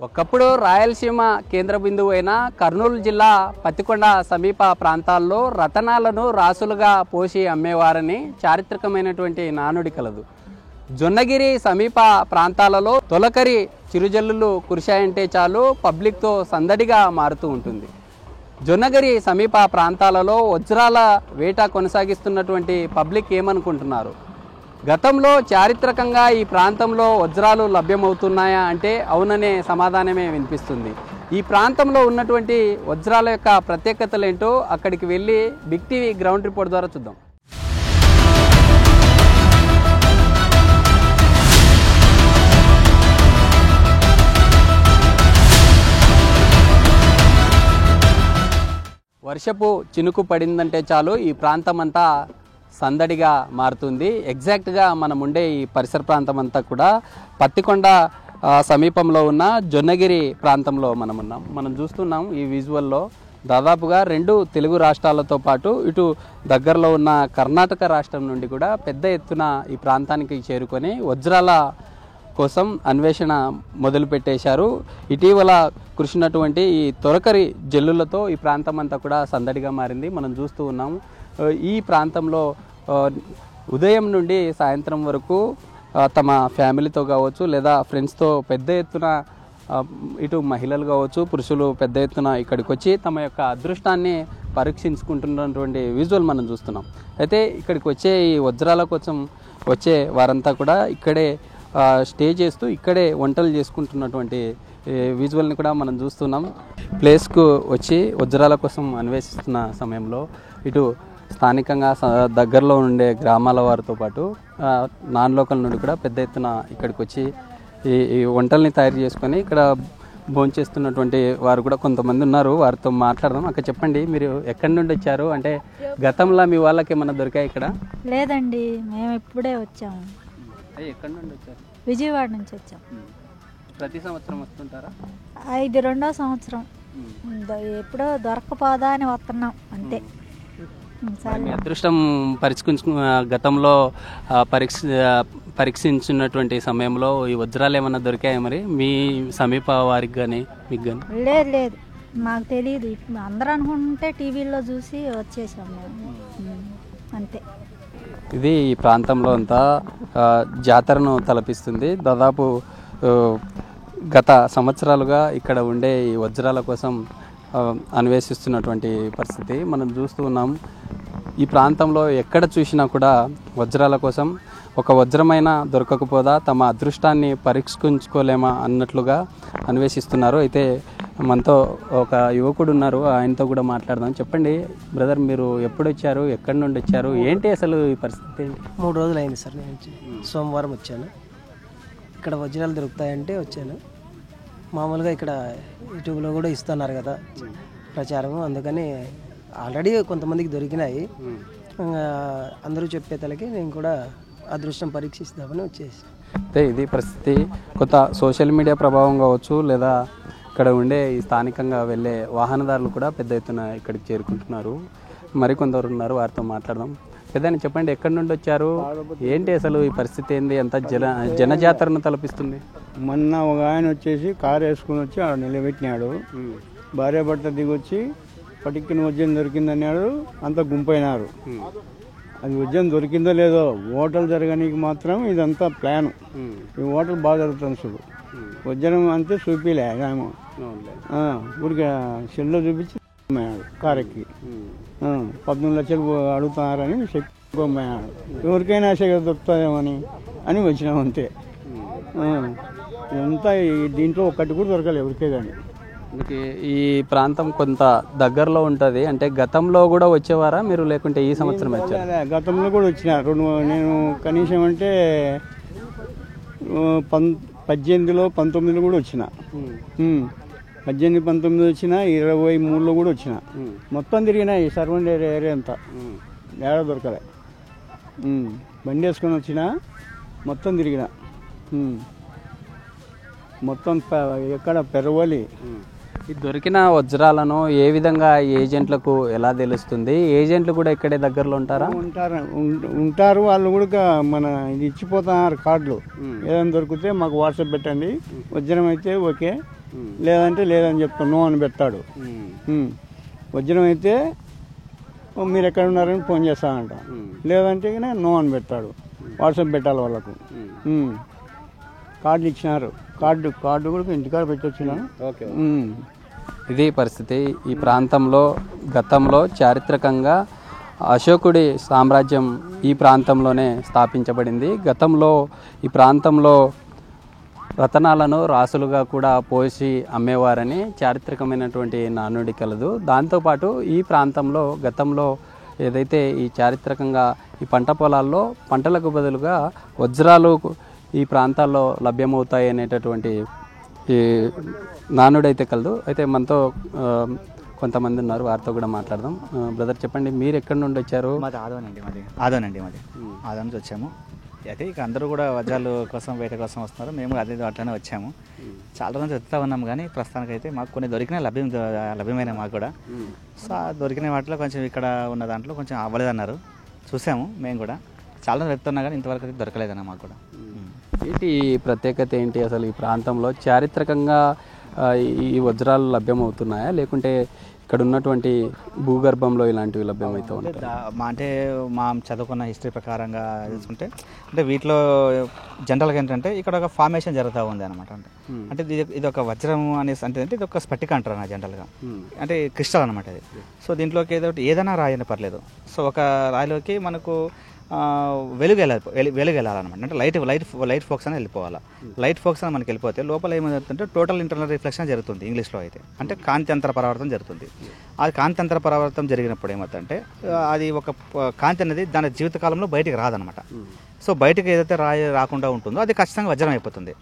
ఒకప్పుడు రాయలసీమ కేంద్ర బిందువు అయిన కర్నూలు జిల్లా పత్తికొండ సమీప ప్రాంతాల్లో రతనాలను రాసులుగా పోసి అమ్మేవారని చారిత్రకమైనటువంటి నానుడి కలదు. జొన్నగిరి సమీప ప్రాంతాలలో తొలకరి చిరుజల్లులు కురిశాయంటే చాలు పబ్లిక్తో సందడిగా మారుతూ ఉంటుంది. జొన్నగిరి సమీప ప్రాంతాలలో వజ్రాల వేట కొనసాగిస్తున్నటువంటి పబ్లిక్ ఏమనుకుంటున్నారు? గతంలో చారిత్రకంగా ఈ ప్రాంతంలో వజ్రాలు లభ్యమవుతున్నాయా అంటే అవుననే సమాధానమే వినిపిస్తుంది. ఈ ప్రాంతంలో ఉన్నటువంటి వజ్రాల యొక్క ప్రత్యేకతలు ఏంటో అక్కడికి వెళ్ళి బిగ్ టీవీ గ్రౌండ్ రిపోర్ట్ ద్వారా చూద్దాం. వర్షపు చినుకు పడిందంటే చాలు ఈ ప్రాంతం అంతా సందడిగా మారుతుంది. ఎగ్జాక్ట్గా మనం ఉండే ఈ పరిసర ప్రాంతం అంతా కూడా పత్తికొండ సమీపంలో ఉన్న జొన్నగిరి ప్రాంతంలో మనం చూస్తున్నాం. ఈ విజువల్లో దాదాపుగా 2 తెలుగు రాష్ట్రాలతో పాటు ఇటు దగ్గరలో ఉన్న కర్ణాటక రాష్ట్రం నుండి కూడా పెద్ద ఎత్తున ఈ ప్రాంతానికి చేరుకొని వజ్రాల కోసం అన్వేషణ మొదలుపెట్టేశారు. ఇటీవల కురిసినటువంటి ఈ తొలకరి జల్లులతో ఈ ప్రాంతం అంతా కూడా సందడిగా మారింది. మనం చూస్తూ ఉన్నాం. ఈ ప్రాంతంలో ఉదయం నుండి సాయంత్రం వరకు తమ ఫ్యామిలీతో కావచ్చు లేదా ఫ్రెండ్స్తో పెద్ద ఎత్తున ఇటు మహిళలు కావచ్చు పురుషులు పెద్ద ఎత్తున ఇక్కడికి వచ్చి తమ యొక్క అదృష్టాన్ని పరీక్షించుకుంటున్నటువంటి విజువల్ మనం చూస్తున్నాం. అయితే ఇక్కడికి వచ్చే ఈ వజ్రాల కోసం వచ్చే వారంతా కూడా ఇక్కడే స్టే చేస్తూ ఇక్కడే వంటలు చేసుకుంటున్నటువంటి విజువల్ని కూడా మనం చూస్తున్నాం. ప్లేస్కు వచ్చి వజ్రాల కోసం అన్వేషిస్తున్న సమయంలో ఇటు స్థానికంగా దగ్గరలో ఉండే గ్రామాల వారితో పాటు నాన్ లోకల్ నుండి కూడా పెద్ద ఎత్తున ఇక్కడికి వచ్చి ఈ వంటల్ని తయారు చేసుకొని ఇక్కడ భోంచేస్తున్నటువంటి వారు కూడా కొంతమంది ఉన్నారు. వారితో మాట్లాడదాం. అక్కడ చెప్పండి, మీరు ఎక్కడి నుండి వచ్చారు? అంటే గతంలో మీ వాళ్ళకి ఏమన్నా దొరికాయి ఇక్కడ? లేదండి, మేము ఇప్పుడే వచ్చాము. ఎక్కడి నుండి వచ్చారు? విజయవాడ నుంచి వచ్చాం. ప్రతి సంవత్సరం వస్తుంటారా? ఇది 2వ సంవత్సరం. ఎప్పుడో దొరకపోదా అని వస్తున్నాం అంతే. అదృష్టం గతంలో పరీక్షించినటువంటి సమయంలో ఈ వజ్రాలు ఏమన్నా దొరికాయా మరి మీ సమీప వారికి కానీ మీకు కానీ? లేదు, మాకు తెలియదు. అందరూ అనుకుంటే టీవీలో చూసి వచ్చేసాం మేము అంతే. ఇది ఈ ప్రాంతంలో అంతా జాతరను తలపిస్తుంది. దాదాపు గత సంవత్సరాలుగా ఇక్కడ ఉండే ఈ వజ్రాల కోసం అన్వేషిస్తున్నటువంటి పరిస్థితి మనం చూస్తూ ఉన్నాం. ఈ ప్రాంతంలో ఎక్కడ చూసినా కూడా వజ్రాల కోసం ఒక వజ్రమైనా దొరకకపోదా తమ అదృష్టాన్ని పరీక్షించుకోలేమా అన్నట్లుగా అన్వేషిస్తున్నారు. అయితే మనతో ఒక యువకుడు ఉన్నారు, ఆయనతో కూడా మాట్లాడదాం. చెప్పండి బ్రదర్, మీరు ఎప్పుడు వచ్చారు? ఎక్కడి నుండి వచ్చారు? ఏంటి అసలు ఈ పరిస్థితి ఏంటి? 3 రోజులు అయింది సార్. నేను సోమవారం వచ్చాను. ఇక్కడ వజ్రాలు దొరుకుతాయంటే వచ్చాను. మామూలుగా ఇక్కడ యూట్యూబ్లో కూడా ఇస్తున్నారు కదా ప్రచారం, అందుకని ఆల్రెడీ కొంతమందికి దొరికినాయి. అందరూ చెప్పేతలకి నేను కూడా అదృష్టం పరీక్షిస్తామని వచ్చేసి. అయితే ఇది పరిస్థితి. కొంత సోషల్ మీడియా ప్రభావం కావచ్చు లేదా ఇక్కడ ఉండే ఈ స్థానికంగా వెళ్ళే వాహనదారులు కూడా పెద్ద ఎత్తున ఇక్కడికి చేరుకుంటున్నారు. మరికొందరు ఉన్నారు, వారితో మాట్లాడదాం. పెద్దని చెప్పండి, ఎక్కడి నుండి వచ్చారు? ఏంటి అసలు ఈ పరిస్థితి ఏంది? అంత జనజాతరను తలపిస్తుంది. మొన్న ఒక ఆయన వచ్చేసి కారు వేసుకుని వచ్చి ఆడ నిలబెట్టినాడు. భార్య భర్త దిగొచ్చి పటిక్కిన వజ్రం దొరికిందన్నాడు. అంతా గుంపైనారు. అది వజ్రం దొరికిందో లేదో, హోటల్ జరగడానికి మాత్రం ఇదంతా ప్లాన్. ఈ హోటల్ బాగా జరుగుతుంది చూడు. వజ్రం అంతే చూపిలే ఏమో, ఊరికి సెల్లో చూపించి కారెక్కి 18 లక్షలు అడుగుతున్నారని చెప్పాడు. ఎవరికైనా ఆశ దొరుకుతుందేమో అని వచ్చినాం అంతే. ఇదంతా దీంట్లో ఒక్కటి కూడా దొరకలేదు ఎవరికే కానీ. ఈ ప్రాంతం కొంత దగ్గరలో ఉంటుంది అంటే గతంలో కూడా వచ్చేవారా మీరు, లేకుంటే ఈ సంవత్సరం వచ్చారు? గతంలో కూడా వచ్చిన నేను కనీసం అంటే 18లో 19లో కూడా వచ్చిన. 18, 19 వచ్చిన, 23లో కూడా వచ్చిన. మొత్తం తిరిగినా ఈ సర్వండ్ ఏరియా అంతా ఏడ దొరకలే. బండి వేసుకొని వచ్చిన మొత్తం తిరిగిన. మొత్తం ఎక్కడ పెరవలి. ఈ దొరికిన వజ్రాలను ఏ విధంగా ఏజెంట్లకు ఎలా తెలుస్తుంది? ఏజెంట్లు కూడా ఇక్కడే దగ్గరలో ఉంటారా? ఉంటారు. వాళ్ళు కూడా మన ఇది ఇచ్చిపోతున్నారు కార్డులు. ఏదైనా దొరికితే మాకు వాట్సాప్ పెట్టండి, వజ్రం అయితే ఓకే, లేదంటే లేదని చెప్తాను, నో అని పెడతాడు. వజ్రం అయితే మీరు ఎక్కడ ఉన్నారని ఫోన్ చేస్తానంట, లేదంటే నో అని పెడతాడు. వాట్సాప్ పెట్టాలి వాళ్ళకు. కార్డులు ఇచ్చినారు, కార్డు కూడా ఇంటికాడ పెట్టొచ్చినాను. ఇది పరిస్థితి. ఈ ప్రాంతంలో గతంలో చారిత్రకంగా అశోకుడి సామ్రాజ్యం ఈ ప్రాంతంలోనే స్థాపించబడింది. గతంలో ఈ ప్రాంతంలో రతనాలను రాసులుగా కూడా పోసి అమ్మేవారని చారిత్రకమైనటువంటి నానుడి కలదు. దాంతోపాటు ఈ ప్రాంతంలో గతంలో ఏదైతే ఈ చారిత్రకంగా ఈ పంట పొలాల్లో పంటలకు బదులుగా వజ్రాలు ఈ ప్రాంతాల్లో లభ్యమవుతాయి అనేటటువంటి ఈ నానుడైతే కలదు. అయితే మనతో కొంతమంది ఉన్నారు, వారితో కూడా మాట్లాడదాం. బ్రదర్ చెప్పండి, మీరు ఎక్కడి నుండి వచ్చారు? మాది ఆదోనండి ఆదో నుంచి వచ్చాము. అయితే ఇక అందరూ కూడా వజ్రాలు కోసం వేట కోసం వస్తున్నారు, మేము అదే అట్లనే వచ్చాము. చాలా రోజులు వెతుకుతా ఉన్నాం, కానీ ప్రస్తుతానికైతే మాకు కొన్ని దొరికినాయి, లభ్యమైన మాకు కూడా. సో దొరికిన వాటిలో కొంచెం ఇక్కడ ఉన్న దాంట్లో కొంచెం అవ్వలేదన్నారు, చూసాము మేము కూడా. చాలా రోజులు వెతుకుతున్నా కానీ ఇంతవరకు అయితే దొరకలేదన్న మాకు కూడా. ఏంటి ప్రత్యేకత ఏంటి అసలు ఈ ప్రాంతంలో? చారిత్రకంగా ఈ వజ్రాలు లభ్యమవుతున్నాయా, లేకుంటే ఇక్కడ ఉన్నటువంటి భూగర్భంలో ఇలాంటివి లభ్యమవుతూ ఉంటాయి? అంటే మా చదువుకున్న హిస్టరీ ప్రకారంగా చూసుకుంటే అంటే వీటిలో జనరల్గా ఏంటంటే ఇక్కడ ఒక ఫార్మేషన్ జరుగుతూ ఉంది అనమాట. అంటే ఇది ఒక వజ్రం అనేసి అంటే ఇది ఒక స్ఫటిక అంటారు నా జనరల్గా, అంటే క్రిస్టల్ అనమాట ఇది. సో దీంట్లోకి ఏదైనా రాయి అయినా పర్లేదు. సో ఒక రాయిలోకి మనకు వెలుగు వెళ్ళాలన్నమాట. అంటే లైట్ ఫోకస్ అని వెళ్ళిపోవాలి. లైట్ ఫోకస్ అని మనకి వెళ్ళిపోతే లోపల ఏమవుతుందంటే టోటల్ ఇంటర్నల్ రిఫ్లెక్షన్ జరుగుతుంది, ఇంగ్లీష్లో అయితే. అంటే కాంతి అంతర పరావర్తనం జరుగుతుంది. అది కాంతి అంతర పరావర్తనం జరిగినప్పుడు ఏమవుతుందంటే అది ఒక కాంతి అనేది దాని జీవితకాలంలో బయటికి రాదనమాట. సో బయటకు ఏదైతే రాయి రాకుండా ఉంటుందో అది ఖచ్చితంగా వజ్రం అయిపోతుంది.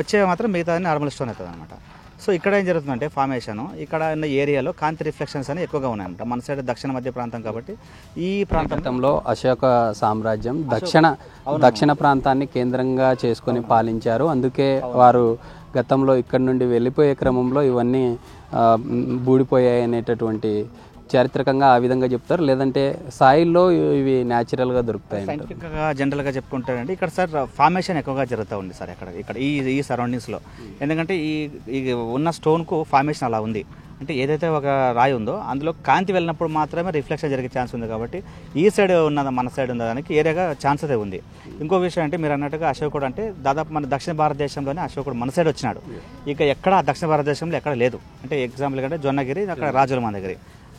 వచ్చే మాత్రం మిగతా నార్మల్ స్టోన్ అవుతుంది అనమాట. సో ఇక్కడ ఏం జరుగుతుందంటే ఫార్మేషన్ ఇక్కడ ఉన్న ఏరియాలో కాంతి రిఫ్లెక్షన్స్ అనేవి ఎక్కువగా ఉన్నాయన్నమాట. మన సైడ్ దక్షిణ మధ్య ప్రాంతం కాబట్టి ఈ ప్రాంతంలో అశోక సామ్రాజ్యం దక్షిణ ప్రాంతాన్ని కేంద్రంగా చేసుకొని పాలించారు. అందుకే వారు గతంలో ఇక్కడ నుండి వెళ్ళిపోయే క్రమంలో ఇవన్నీ బూడిపోయాయి అనేటటువంటి చారిత్రకంగా ఆ విధంగా చెప్తారు. లేదంటే సాయిల్లో ఇవి న్యాచురల్గా దొరుకుతాయి. సైంటిఫిక్గా జనరల్గా చెప్పుకుంటారండి ఇక్కడ సార్ ఫార్మేషన్ ఎక్కువగా జరుగుతూ ఉంది సార్ ఇక్కడ ఈ సరౌండింగ్స్లో. ఎందుకంటే ఈ ఉన్న స్టోన్కు ఫార్మేషన్ అలా ఉంది. అంటే ఏదైతే ఒక రాయి ఉందో అందులో కాంతి వెళ్ళినప్పుడు మాత్రమే రిఫ్లెక్షన్ జరిగే ఛాన్స్ ఉంది. కాబట్టి ఈ సైడ్ ఉన్నది మన సైడ్ ఉన్నదానికి ఏరియాగా ఛాన్స్ అయితే ఉంది. ఇంకో విషయం అంటే మీరు అన్నట్టుగా అశోకుడు అంటే దాదాపు మన దక్షిణ భారతదేశంలోనే అశోకుడు మన సైడ్ వచ్చినాడు. ఇక ఎక్కడ దక్షిణ భారతదేశంలో ఎక్కడ లేదు. అంటే ఎగ్జాంపుల్ కంటే జొన్నగిరి, అక్కడ రాజుల మందగిరి.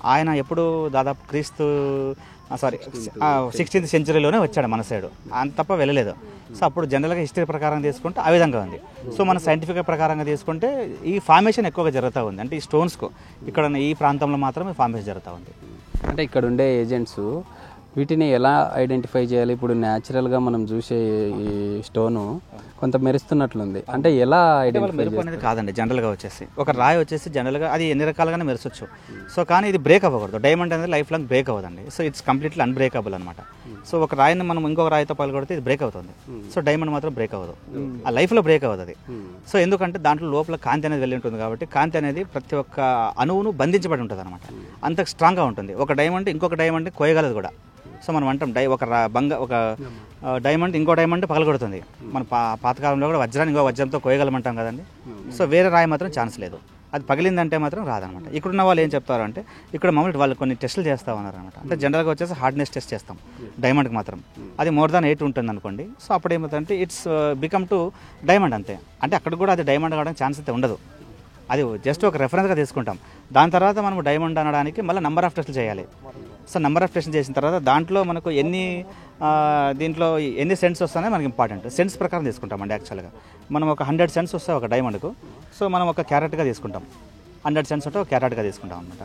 ఆయన ఎప్పుడు దాదాపు 16th సెంచరీలోనే వచ్చాడు మన సైడ్, అంత తప్ప వెళ్ళలేదు. సో అప్పుడు జనరల్గా హిస్టరీ ప్రకారం తీసుకుంటే ఆ విధంగా ఉంది. సో మన సైంటిఫిక్ ప్రకారంగా తీసుకుంటే ఈ ఫార్మేషన్ ఎక్కువగా జరుగుతూ ఉంది. అంటే ఈ స్టోన్స్కు ఇక్కడ ఈ ప్రాంతంలో మాత్రమే ఫార్మేషన్ జరుగుతూ ఉంది. అంటే ఇక్కడ ఉండే ఏజెంట్స్ వీటిని ఎలా ఐడెంటిఫై చేయాలి? ఇప్పుడు న్యాచురల్గా మనం చూసే ఈ స్టోను కొంత మెరుస్తున్నట్లుంది, అంటే ఎలా ఐడెంటిఫై మెరుపు అనేది కాదండి. జనరల్గా వచ్చేసి ఒక రాయి వచ్చేసి జనరల్గా అది ఎన్ని రకాలుగానే మెరచొచ్చు. సో కానీ ఇది బ్రేక్ అవ్వకూడదు. డైమండ్ అనేది లైఫ్ లాంగ్ బ్రేక్ అవ్వదండి. సో ఇట్స్ కంప్లీట్లీ అన్బ్రేకబుల్ అనమాట. సో ఒక రాయిని మనం ఇంకొక రాయితో పగలగొడితే ఇది బ్రేక్ అవుతుంది. సో డైమండ్ మాత్రం బ్రేక్ అవ్వదు, ఆ లైఫ్లో బ్రేక్ అవ్వదు అది. సో ఎందుకంటే దాంట్లో లోపల కాంతి అనేది వెళ్ళి ఉంటుంది కాబట్టి కాంతి అనేది ప్రతి ఒక్క అణువును బంధించబడి ఉంటుంది అనమాట. అంత స్ట్రాంగ్గా ఉంటుంది. ఒక డైమండ్ ఇంకొక డైమండ్ కోయగలదు కూడా. సో మనం అంటాం ఒక డైమండ్ ఇంకో డైమండ్ పగలగొడుతుంది. మన పాతకాలంలో కూడా వజ్రాన్ని ఇంకో వజ్రంతో కోయగలమంటాం కదండి. సో వేరే రాయి మాత్రం ఛాన్స్ లేదు, అది పగిలిందంటే మాత్రం రాదనమాట. ఇక్కడున్న వాళ్ళు ఏం చెప్తారు అంటే ఇక్కడ మామూలు వాళ్ళు కొన్ని టెస్టులు చేస్తూ ఉన్నారనమాట. అంటే జనరల్గా వచ్చేసి హార్డ్నెస్ టెస్ట్ చేస్తాం డైమండ్కి మాత్రం. అది మోర్ దాన్ 8 ఉంటుంది అనుకోండి. సో అప్పుడు ఏమవుతుందంటే ఇట్స్ బికమ్ టు డైమండ్ అంతే. అంటే అక్కడ కూడా అది డైమండ్ కావడానికి ఛాన్స్ అయితే ఉండదు. అది జస్ట్ ఒక రెఫరెన్స్గా తీసుకుంటాం. దాని తర్వాత మనం డైమండ్ అనడానికి మళ్ళీ నెంబర్ ఆఫ్ టెస్టులు చేయాలి. సో నెంబర్ ఆఫ్ టెస్ట్ చేసిన తర్వాత దాంట్లో మనకు దీంట్లో ఎన్ని సెంట్స్ వస్తాయో మనకి ఇంపార్టెంట్. సెంట్స్ ప్రకారం తీసుకుంటామండి. యాక్చువల్గా మనం ఒక 100 సెంట్స్ వస్తాయి ఒక డైమండ్కు. సో మనం ఒక క్యారెట్గా తీసుకుంటాం. 100 సెంట్స్ ఉంటే ఒక క్యారెట్గా తీసుకుంటాం అనమాట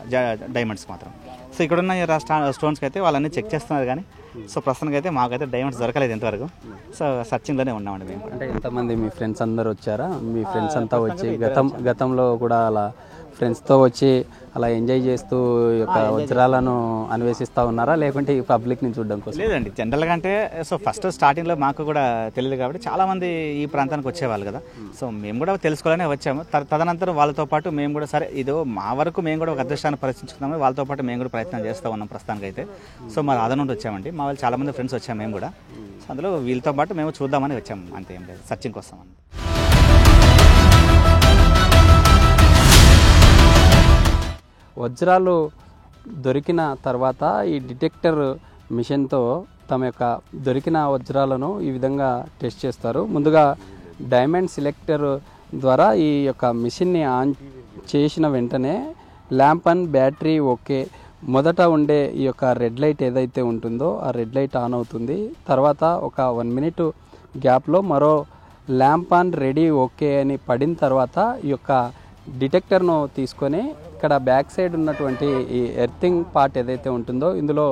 డైమండ్స్ మాత్రం. సో ఇక్కడున్న స్టోన్స్కి అయితే వాళ్ళన్నీ చెక్ చేస్తున్నారు, కానీ సో ప్రస్తుతానికి అయితే మాకైతే డైమండ్స్ దొరకలేదు ఇంతవరకు. సో సర్చింగ్లోనే ఉన్నామండి మేము. అంటే ఎంతమంది మీ ఫ్రెండ్స్ అందరు వచ్చారా? మీ ఫ్రెండ్స్ అంతా వచ్చి గతంలో కూడా అలా ఫ్రెండ్స్తో వచ్చి అలా ఎంజాయ్ చేస్తూ యొక్క వజ్రాలను అన్వేషిస్తూ ఉన్నారా, లేకుంటే ఈ పబ్లిక్ని చూడడం కోసం? లేదండి, జనరల్గా అంటే సో ఫస్ట్ స్టార్టింగ్లో మాకు కూడా తెలియదు కాబట్టి చాలామంది ఈ ప్రాంతానికి వచ్చేవాళ్ళు కదా. సో మేము కూడా తెలుసుకోవాలనే వచ్చాము. తదనంతరం వాళ్ళతో పాటు మేము కూడా సరే ఇదో మా వరకు మేము కూడా ఒక అదృష్టాన్ని పరీక్షించుకున్నాము. వాళ్ళతో పాటు మేము కూడా ప్రయత్నం చేస్తూ ఉన్నాం ప్రస్తుతానికి అయితే. సో మా ఆద నుండి వచ్చామండి. మా వాళ్ళు చాలామంది ఫ్రెండ్స్ వచ్చాము మేము కూడా. సో అందులో వీళ్ళతో పాటు మేము చూద్దామని వచ్చాము, అంతే, ఏం లేదు, సర్చింగ్కి వస్తామని. వజ్రాలు దొరికిన తర్వాత ఈ డిటెక్టర్ మిషన్తో తమ యొక్క దొరికిన వజ్రాలను ఈ విధంగా టెస్ట్ చేస్తారు. ముందుగా డైమండ్ సెలెక్టర్ ద్వారా ఈ యొక్క మిషన్ని ఆన్ చేసిన వెంటనే ల్యాంప్ అండ్ బ్యాటరీ ఓకే, మొదట ఉండే ఈ యొక్క రెడ్ లైట్ ఏదైతే ఉంటుందో ఆ రెడ్ లైట్ ఆన్ అవుతుంది. తర్వాత ఒక 1 మినిట్ గ్యాప్లో మరో ల్యాంప్ ఆన్ రెడీ ఓకే అని పడిన తర్వాత ఈ యొక్క డిటెక్టర్ను తీసుకొని ఇక్కడ బ్యాక్ సైడ్ ఉన్నటువంటి ఈ ఎర్తింగ్ పార్ట్ ఏదైతే ఉంటుందో ఇందులో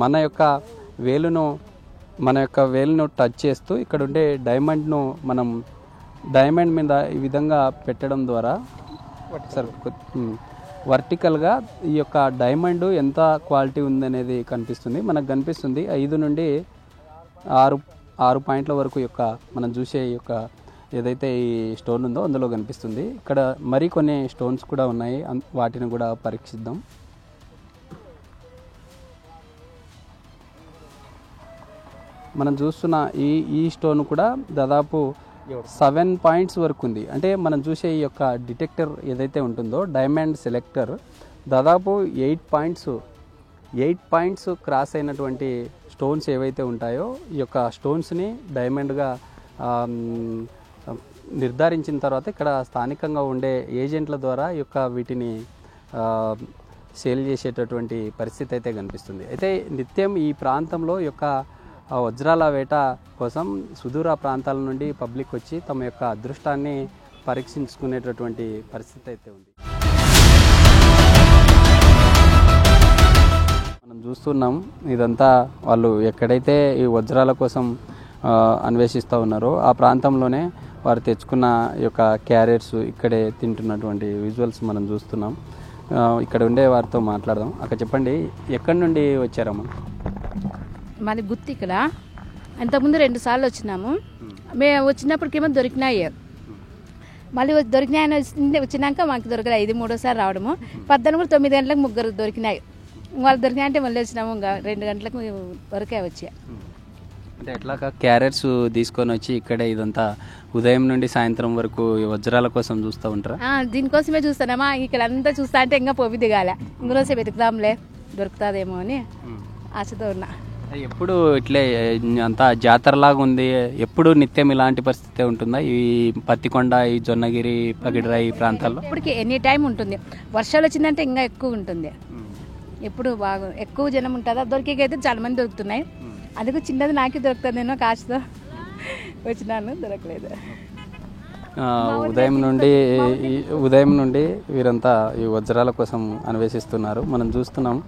మన యొక్క వేలును టచ్ చేస్తూ ఇక్కడ ఉండే డైమండ్ను మనం డైమండ్ మీద ఈ విధంగా పెట్టడం ద్వారా వర్టికల్గా ఈ యొక్క డైమండ్ ఎంత క్వాలిటీ ఉందనేది కనిపిస్తుంది. మనకు కనిపిస్తుంది 5 నుండి 6 పాయింట్ల వరకు యొక్క మనం చూసే ఈ యొక్క ఏదైతే ఈ స్టోన్ ఉందో అందులో కనిపిస్తుంది. ఇక్కడ మరికొన్ని స్టోన్స్ కూడా ఉన్నాయి, వాటిని కూడా పరీక్షిద్దాం. మనం చూస్తున్న ఈ స్టోన్ కూడా దాదాపు 7 పాయింట్స్ వరకు ఉంది. అంటే మనం చూసే ఈ యొక్క డిటెక్టర్ ఏదైతే ఉంటుందో డైమండ్ సెలెక్టర్ దాదాపు 8 పాయింట్స్ క్రాస్ అయినటువంటి స్టోన్స్ ఏవైతే ఉంటాయో ఈ యొక్క స్టోన్స్ని డైమండ్గా నిర్ధారించిన తర్వాత ఇక్కడ స్థానికంగా ఉండే ఏజెంట్ల ద్వారా ఈ యొక్క వీటిని సేల్ చేసేటటువంటి పరిస్థితి అయితే కనిపిస్తుంది. అయితే నిత్యం ఈ ప్రాంతంలో ఈ యొక్క వజ్రాల వేట కోసం సుదూర ప్రాంతాల నుండి పబ్లిక్ వచ్చి తమ యొక్క అదృష్టాన్ని పరీక్షించుకునేటటువంటి పరిస్థితి అయితే ఉంది. మనం చూస్తున్నాం ఇదంతా వాళ్ళు ఎక్కడైతే ఈ వజ్రాల కోసం అన్వేషిస్తూ ఉన్నారో ఆ ప్రాంతంలోనే వారు తెచ్చుకున్న ఈ యొక్క క్యారెట్స్ ఇక్కడే తింటున్నటువంటి విజువల్స్ మనం చూస్తున్నాం. ఇక్కడ ఉండే వారితో మాట్లాడదాం. అక్కడ చెప్పండి, ఎక్కడి నుండి వచ్చారమ్మా? మాది గుత్తి. ఇక్కడ ఇంతకుముందు 2 సార్లు వచ్చినాము. మేము వచ్చినప్పటికేమో దొరికినాయి, మళ్ళీ దొరికినాయని వచ్చినాక మాకు దొరకలేదు. ఇది 3వ రావడము. 9 గంటలకు 3 దొరికినాయి. వాళ్ళు దొరికినాయంటే మళ్ళీ వచ్చినాము. ఇంకా 2 గంటలకు వరకే వచ్చా. అంటే ఎట్లా క్యారెట్స్ తీసుకొని వచ్చి ఇక్కడే ఇదంతా ఉదయం నుండి సాయంత్రం వరకు వజ్రాల కోసం చూస్తూ ఉంటారా? దీనికోసమే చూస్తానమ్మా. ఇక్కడ అంతా చూస్తా అంటే ఇంకా పొవి దిగాల. ఇందులోసే వెతుకుదాంలే దొరుకుతుందేమో అని ఆశతో ఉన్నా. ఎప్పుడు ఇట్లే అంతా జాతరలాగా ఉంది, ఎప్పుడు నిత్యం ఇలాంటి పరిస్థితి ఉంటుందా ఈ పత్తికొండ, ఈ జొన్నగిరి, పగిడిరాయి ప్రాంతాల్లో? ఇప్పటికి ఎనీ టైం ఉంటుంది. వర్షాలు వచ్చిందంటే ఇంకా ఎక్కువ ఉంటుంది. ఎప్పుడు బాగా ఎక్కువ జనం ఉంటుందా. దొరికేకైతే చాలా మంది దొరుకుతున్నాయి. అందుకు చిన్నది నాకే దొరుకుతుంది. నేను కాశతో వచ్చినాను, దొరకలేదు. ఉదయం నుండి వీరంతా ఈ వజ్రాల కోసం అన్వేషిస్తున్నారు. మనం చూస్తున్నాం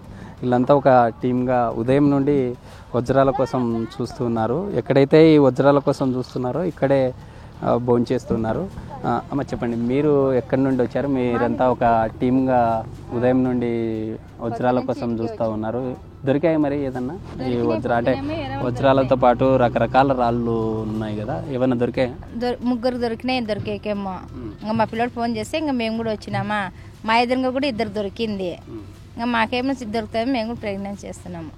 వీళ్ళంతా ఒక టీమ్గా ఉదయం నుండి వజ్రాల కోసం చూస్తున్నారు. ఎక్కడైతే ఈ వజ్రాల కోసం చూస్తున్నారో ఇక్కడే భోంచేస్తున్నారు. అమ్మ చెప్పండి, మీరు ఎక్కడి నుండి వచ్చారు? మీరంతా ఒక టీమ్గా ఉదయం నుండి వజ్రాల కోసం చూస్తూ ఉన్నారు. దొరికాయి మరి ఏదన్నా ఈ అంటే వజ్రాలతో పాటు రకరకాల రాళ్ళు ఉన్నాయి కదా, ఏమన్నా దొరికాయా? 3 దొరికినాయి. దొరికేకేమో ఇంకా మా పిల్లడు ఫోన్ చేస్తే ఇంకా మేము కూడా వచ్చినామా. మా ఎదురుగా కూడా 2 దొరికింది. ఇంకా మాకేమో దొరుకుతాయి. మేము కూడా ప్రెగ్నెన్సీ చేస్తున్నాము.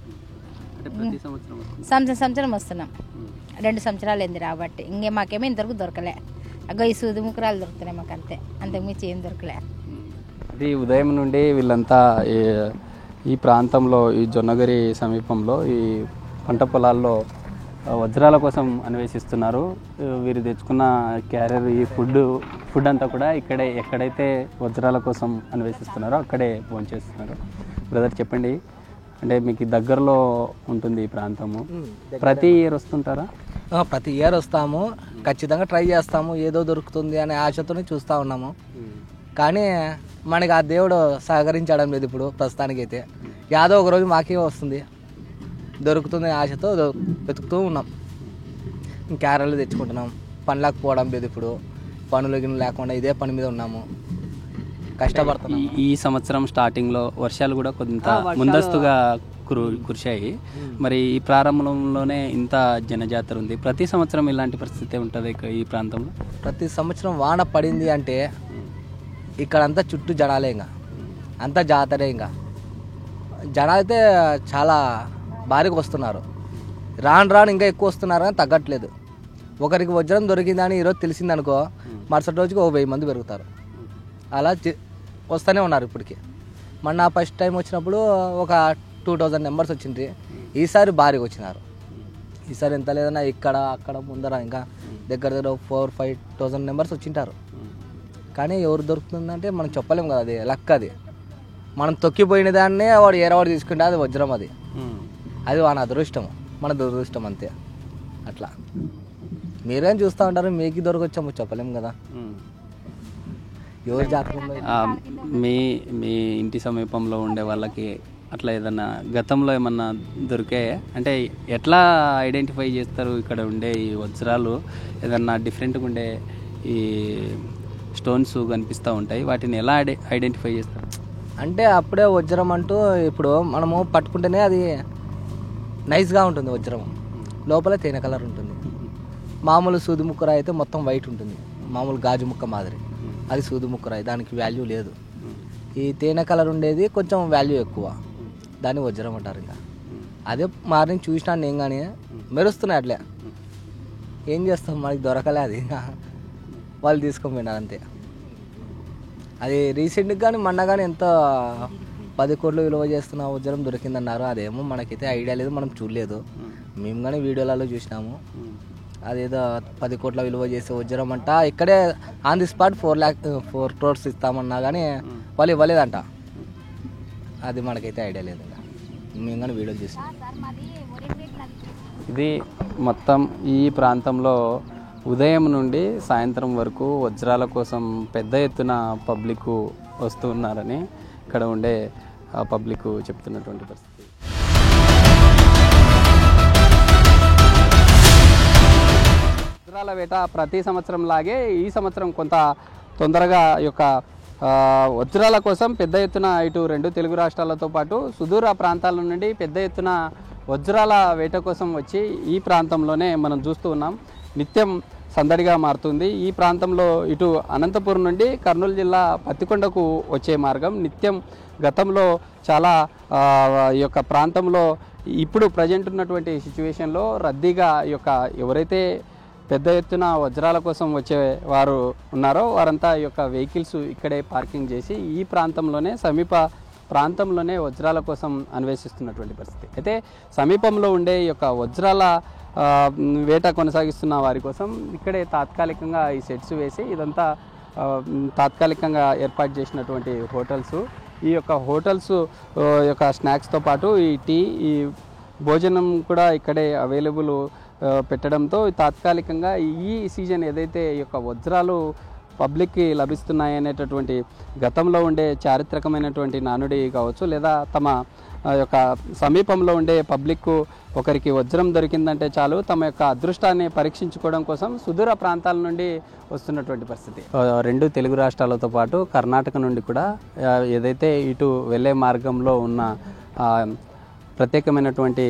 సంవత్సరం వస్తున్నాం. 2 సంవత్సరాలు అయింది రాబట్టి. ఇంకే మాకేమో ఇంతవరకు దొరకలే. అగ్గో ఈ సూది ముక్కరాలు దొరుకుతున్నాయి మాకు, అంతే. అంతకుమించి ఏం దొరకలే. ఇది ఉదయం నుండి వీళ్ళంతా ఈ ప్రాంతంలో ఈ జొన్నగిరి సమీపంలో ఈ పంట పొలాల్లో వజ్రాల కోసం అన్వేషిస్తున్నారు. వీరు తెచ్చుకున్న క్యారియర్ ఈ ఫుడ్ అంతా కూడా ఎక్కడైతే వజ్రాల కోసం అన్వేషిస్తున్నారో అక్కడే భోంచేస్తున్నారు. బ్రదర్ చెప్పండి, అంటే మీకు దగ్గరలో ఉంటుంది ఈ ప్రాంతము, ప్రతి ఇయర్ వస్తుంటారా? ప్రతి ఇయర్ వస్తాము. ఖచ్చితంగా ట్రై చేస్తాము. ఏదో దొరుకుతుంది అనే ఆశతోనే చూస్తూ ఉన్నాము. కానీ మనకి ఆ దేవుడు సహకరించడం లేదు ఇప్పుడు ప్రస్తుతానికైతే. యాదో ఒకరోజు మాకే వస్తుంది, దొరుకుతుంది ఆశతో వెతుకుతూ ఉన్నాం. క్యారెట్లు తెచ్చుకుంటున్నాం. పనులకు పోవడం లేదు ఇప్పుడు. పనులు గిన్నెలు లేకుండా ఇదే పని మీద ఉన్నాము, కష్టపడుతున్నాం. ఈ సంవత్సరం స్టార్టింగ్లో వర్షాలు కూడా కొంత ముందస్తుగా కురిశాయి. మరి ఈ ప్రారంభంలోనే ఇంత జనజాతర ఉంది. ప్రతి సంవత్సరం ఇలాంటి పరిస్థితి ఉంటుంది ఈ ప్రాంతంలో? ప్రతి సంవత్సరం వాన పడింది అంటే ఇక్కడంతా చుట్టూ జనాలే, ఇంకా అంతా జాతరే. ఇంకా జనాలు అయితే చాలా భారీగా వస్తున్నారు. రాను ఇంకా ఎక్కువ వస్తున్నారు కానీ తగ్గట్లేదు. ఒకరికి వజ్రం దొరికిందని ఈరోజు తెలిసిందనుకో, మరుసటి రోజుకి 1000 మంది పెరుగుతారు. అలా వస్తూనే ఉన్నారు ఇప్పటికి. మొన్న ఫస్ట్ టైం వచ్చినప్పుడు ఒక 2000 నెంబర్స్ వచ్చింది. ఈసారి భారీగా వచ్చినారు. ఈసారి ఎంత లేదన్నా ఇక్కడ అక్కడ ముందర ఇంకా దగ్గర 4-5,000 నెంబర్స్ వచ్చింటారు. కానీ ఎవరు దొరుకుతుందంటే మనం చెప్పలేం కదా, అది లక్. అది మనం తొక్కిపోయిన దాన్నే వాడు ఏరవాడు తీసుకుంటే అది వజ్రం. అది వాని అదృష్టం, మన దురదృష్టం అంతే. అట్లా మీరేం చూస్తూ ఉంటారు, మీకు దొరకొచ్చాము చెప్పలేం కదా. ఎవరు జాతకంలో మీ ఇంటి సమీపంలో ఉండే వాళ్ళకి అట్లా ఏదన్నా గతంలో ఏమన్నా దొరికే అంటే ఎట్లా ఐడెంటిఫై చేస్తారు? ఇక్కడ ఉండే ఈ వజ్రాలు ఏదన్నా డిఫరెంట్గా ఉండే ఈ స్టోన్స్ కనిపిస్తూ ఉంటాయి, వాటిని ఎలా ఐడెంటిఫై చేస్తారు? అంటే అప్పుడే వజ్రం అంటూ ఇప్పుడు మనము పట్టుకుంటేనే అది నైస్గా ఉంటుంది. వజ్రం లోపల తేనె కలర్ ఉంటుంది. మామూలు సూది ముక్కరాయి అయితే మొత్తం వైట్ ఉంటుంది, మామూలు గాజు ముక్క మాదిరి. అది సూది ముక్కరాయి, దానికి వాల్యూ లేదు. ఈ తేనె కలర్ ఉండేది కొంచెం వాల్యూ ఎక్కువ, దాన్ని వజ్రం అంటారు. ఇంకా అదే మార్నింగ్ చూసినాను నేను, కానీ మెరుస్తున్నాయి అట్లే. ఏం చేస్తాం, మనకి దొరకలే అది, వాళ్ళు తీసుకొని పోయినారు అంతే. అది రీసెంట్గా కానీ మొన్న కానీ ఎంతో 10 కోట్లు విలువ చేస్తున్న వజ్రం దొరికిందన్నారు. అదేమో మనకైతే ఐడియా లేదు, మనం చూడలేదు. మేము కానీ వీడియోలలో చూసినాము. అదేదో 10 కోట్ల విలువ చేసే వజ్రం అంట. ఇక్కడే ఆన్ ది స్పాట్ 4 crores ఇస్తామన్నా కానీ వాళ్ళు ఇవ్వలేదంట. అది మనకైతే ఐడియా లేదు, మేము కానీ వీడియోలు చూసినాం. ఇది మొత్తం ఈ ప్రాంతంలో ఉదయం నుండి సాయంత్రం వరకు వజ్రాల కోసం పెద్ద ఎత్తున పబ్లిక్ వస్తూ ఉన్నారని ఇక్కడ ఉండే పబ్లిక్ చెప్తున్నటువంటి పరిస్థితి. వజ్రాల వేట ప్రతి సంవత్సరం లాగే ఈ సంవత్సరం కొంత తొందరగా యొక్క వజ్రాల కోసం పెద్ద ఎత్తున ఇటు 2 తెలుగు రాష్ట్రాలతో పాటు సుదూర ప్రాంతాల నుండి పెద్ద ఎత్తున వజ్రాల వేట కోసం వచ్చి ఈ ప్రాంతంలోనే మనం చూస్తూ ఉన్నాం. నిత్యం సందడిగా మారుతుంది ఈ ప్రాంతంలో. ఇటు అనంతపురం నుండి కర్నూలు జిల్లా పత్తికొండకు వచ్చే మార్గం నిత్యం గతంలో చాలా ఈ యొక్క ప్రాంతంలో ఇప్పుడు ప్రజెంట్ ఉన్నటువంటి సిచ్యువేషన్లో రద్దీగా ఈ యొక్క ఎవరైతే పెద్ద ఎత్తున వజ్రాల కోసం వచ్చే వారు ఉన్నారో వారంతా ఈ యొక్క వెహికల్స్ ఇక్కడే పార్కింగ్ చేసి ఈ ప్రాంతంలోనే సమీప ప్రాంతంలోనే వజ్రాల కోసం అన్వేషిస్తున్నటువంటి పరిస్థితి. అయితే సమీపంలో ఉండే ఈ యొక్క వజ్రాల వేట కొనసాగిస్తున్న వారి కోసం ఇక్కడే తాత్కాలికంగా ఈ సెట్స్ వేసి ఇదంతా తాత్కాలికంగా ఏర్పాటు చేసినటువంటి హోటల్స్. ఈ యొక్క హోటల్స్ యొక్క స్నాక్స్తో పాటు ఈ టీ, ఈ భోజనం కూడా ఇక్కడే అవైలబుల్ పెట్టడంతో తాత్కాలికంగా ఈ సీజన్ ఏదైతే ఈ యొక్క వజ్రాలు పబ్లిక్కి లభిస్తున్నాయి అనేటటువంటి గతంలో ఉండే చారిత్రకమైనటువంటి నానుడి కావచ్చు, లేదా తమ యొక్క సమీపంలో ఉండే పబ్లిక్ ఒకరికి వజ్రం దొరికిందంటే చాలు తమ యొక్క అదృష్టాన్ని పరీక్షించుకోవడం కోసం సుదూర ప్రాంతాల నుండి వస్తున్నటువంటి పరిస్థితి. 2 తెలుగు రాష్ట్రాలతో పాటు కర్ణాటక నుండి కూడా ఏదైతే ఇటు వెళ్ళే మార్గంలో ఉన్న ప్రత్యేకమైనటువంటి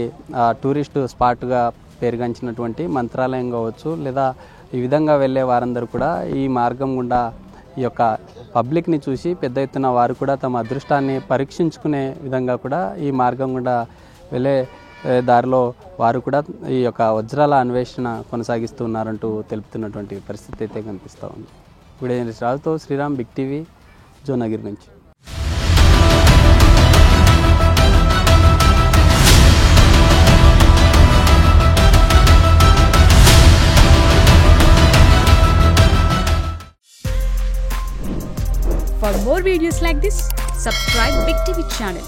టూరిస్టు స్పాట్గా పేరుగాంచినటువంటి మంత్రాలయం కావచ్చు, లేదా ఈ విధంగా వెళ్ళే వారందరూ కూడా ఈ మార్గం గుండా ఈ యొక్క పబ్లిక్ని చూసి పెద్ద ఎత్తున వారు కూడా తమ అదృష్టాన్ని పరీక్షించుకునే విధంగా కూడా ఈ మార్గం గుండా వెళ్ళే దారిలో వారు కూడా ఈ యొక్క వజ్రాల అన్వేషణ కొనసాగిస్తూ ఉన్నారంటూ తెలుపుతున్నటువంటి పరిస్థితి అయితే కనిపిస్తూ ఉంది. వీడియో రాజుతో శ్రీరామ్, బిగ్ టీవీ, జోనగిరి నుంచి. For more videos like this, subscribe Big TV channel.